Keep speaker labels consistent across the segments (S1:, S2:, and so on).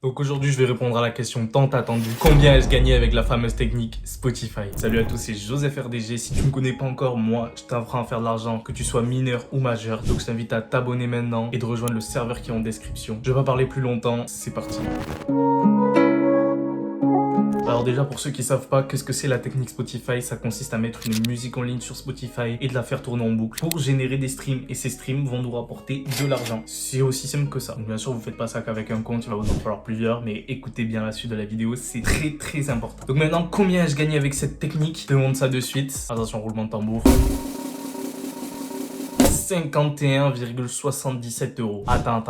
S1: Donc aujourd'hui, je vais répondre à la question tant attendue. Combien ai-je gagné avec la fameuse technique Spotify? Salut à tous, c'est Joseph RDG. Si tu me connais pas encore, moi, je t'apprends à faire de l'argent, que tu sois mineur ou majeur. Donc je t'invite à t'abonner maintenant et de rejoindre le serveur qui est en description. Je vais pas parler plus longtemps, c'est parti. Alors déjà, pour ceux qui savent pas, qu'est-ce que c'est la technique Spotify? Ça consiste à mettre une musique en ligne sur Spotify et de la faire tourner en boucle pour générer des streams. Et ces streams vont nous rapporter de l'argent. C'est aussi simple que ça. Donc bien sûr, vous faites pas ça qu'avec un compte, il va vous en falloir plusieurs. Mais écoutez bien la suite de la vidéo, c'est très important. Donc maintenant, combien ai-je gagné avec cette technique? Je te montre ça de suite. Attention, roulement de tambour. 51,77 €. Attends.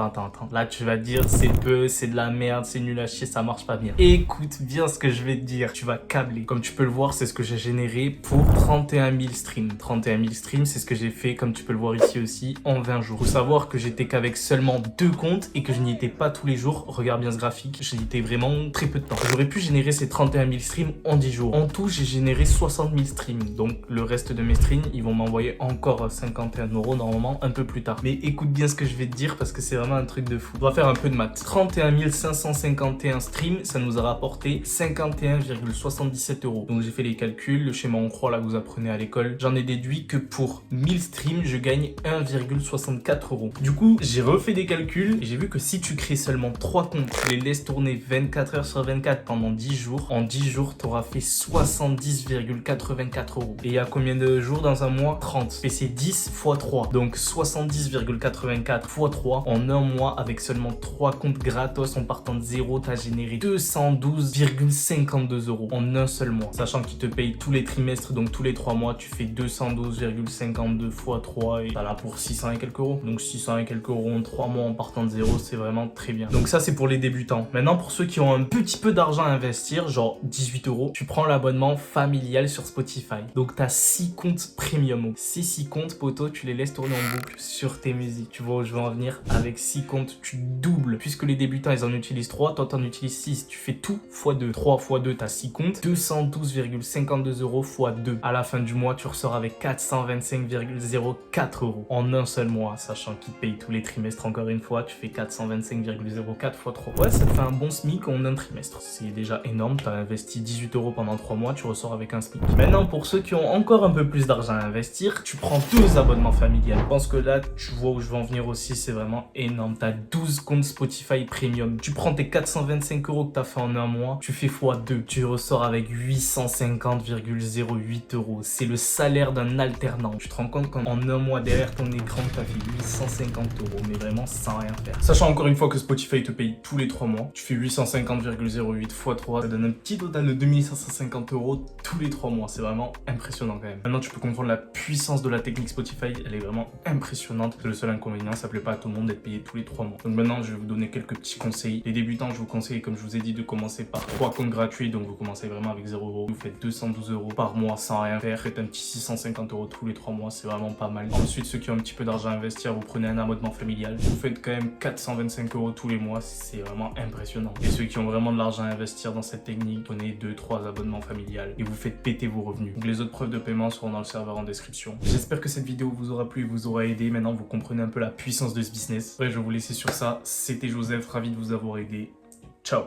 S1: Là, tu vas dire, c'est peu, c'est de la merde, c'est nul à chier, ça marche pas bien. Écoute bien ce que je vais te dire. Tu vas câbler. Comme tu peux le voir, c'est ce que j'ai généré pour 31 000 streams. 31 000 streams, c'est ce que j'ai fait, comme tu peux le voir ici aussi, en 20 jours. Faut savoir que j'étais qu'avec seulement 2 comptes et que je n'y étais pas tous les jours. Regarde bien ce graphique. J'y étais vraiment très peu de temps. J'aurais pu générer ces 31 000 streams en 10 jours. En tout, j'ai généré 60 000 streams. Donc, le reste de mes streams, ils vont m'envoyer encore 51 € normalement un peu plus tard. Mais écoute bien ce que je vais te dire parce que c'est vraiment un truc de fou. On va faire un peu de maths. 31 551 streams, ça nous a rapporté 51,77 €. Donc j'ai fait les calculs, le schéma en croix là que vous apprenez à l'école. J'en ai déduit que pour 1000 streams, je gagne 1,64 €. Du coup, j'ai refait des calculs et j'ai vu que si tu crées seulement 3 comptes, tu les laisses tourner 24 heures sur 24 pendant 10 jours, en 10 jours, tu auras fait 70,84 €. Et il y a combien de jours dans un mois? 30. Et c'est 10 x 3. Donc 70,84 x 3 en un mois avec seulement 3 comptes gratos en partant de zéro, t'as généré 212,52 € en un seul mois. Sachant qu'ils te payent tous les trimestres, donc tous les 3 mois, tu fais 212,52 x 3 et t'as là pour 600 et quelques euros. Donc 600 et quelques euros en 3 mois en partant de zéro, c'est vraiment très bien. Donc ça, c'est pour les débutants. Maintenant, pour ceux qui ont un petit peu d'argent à investir, genre 18 €, tu prends l'abonnement familial sur Spotify. Donc t'as 6 comptes premium. Ces 6 comptes, poteau, tu les laisses tourner en boucle sur tes musiques. Tu vois où je veux en venir? Avec 6 comptes, tu doubles. Puisque les débutants, ils en utilisent 3, toi, t'en utilises 6. Tu fais tout x 2. 3 x 2, t'as 6 comptes. 212,52 € x 2. À la fin du mois, tu ressors avec 425,04 € en un seul mois. Sachant qu'ils te payent tous les trimestres encore une fois, tu fais 425,04 x 3. Ouais, ça te fait un bon SMIC en un trimestre. C'est déjà énorme. T'as investi 18 € pendant 3 mois, tu ressors avec un SMIC. Maintenant, pour ceux qui ont encore un peu plus d'argent à investir, tu prends 2 abonnements familiales. Je pense que là, tu vois où je veux en venir aussi, c'est vraiment énorme. Tu as 12 comptes Spotify Premium. Tu prends tes 425 € que tu as fait en un mois, tu fais x2. Tu ressors avec 850,08 €. C'est le salaire d'un alternant. Tu te rends compte qu'en un mois derrière ton écran, tu as fait 850 €, mais vraiment sans rien faire. Sachant encore une fois que Spotify te paye tous les 3 mois, tu fais 850,08 x 3, ça donne un petit total de 2550 € tous les 3 mois. C'est vraiment impressionnant quand même. Maintenant, tu peux comprendre la puissance de la technique Spotify. Elle est vraiment impressionnante. C'est le seul inconvénient, ça plaît pas à tout le monde d'être payé tous les 3 mois. Donc maintenant, je vais vous donner quelques petits conseils. Les débutants, je vous conseille, comme je vous ai dit, de commencer par 3 comptes gratuits. Donc vous commencez vraiment avec 0 €. Vous faites 212 € par mois sans rien faire. Faites un petit 650 € tous les 3 mois, c'est vraiment pas mal. Ensuite, ceux qui ont un petit peu d'argent à investir, vous prenez un abonnement familial. Vous faites quand même 425 € tous les mois, c'est vraiment impressionnant. Et ceux qui ont vraiment de l'argent à investir dans cette technique, prenez 2-3 abonnements familiales et vous faites péter vos revenus. Donc les autres preuves de paiement seront dans le serveur en description. J'espère que cette vidéo vous aura plu et vous aura aidé. Maintenant, vous comprenez un peu la puissance de ce business. Ouais, je vais vous laisser sur ça. C'était Joseph, ravi de vous avoir aidé. Ciao.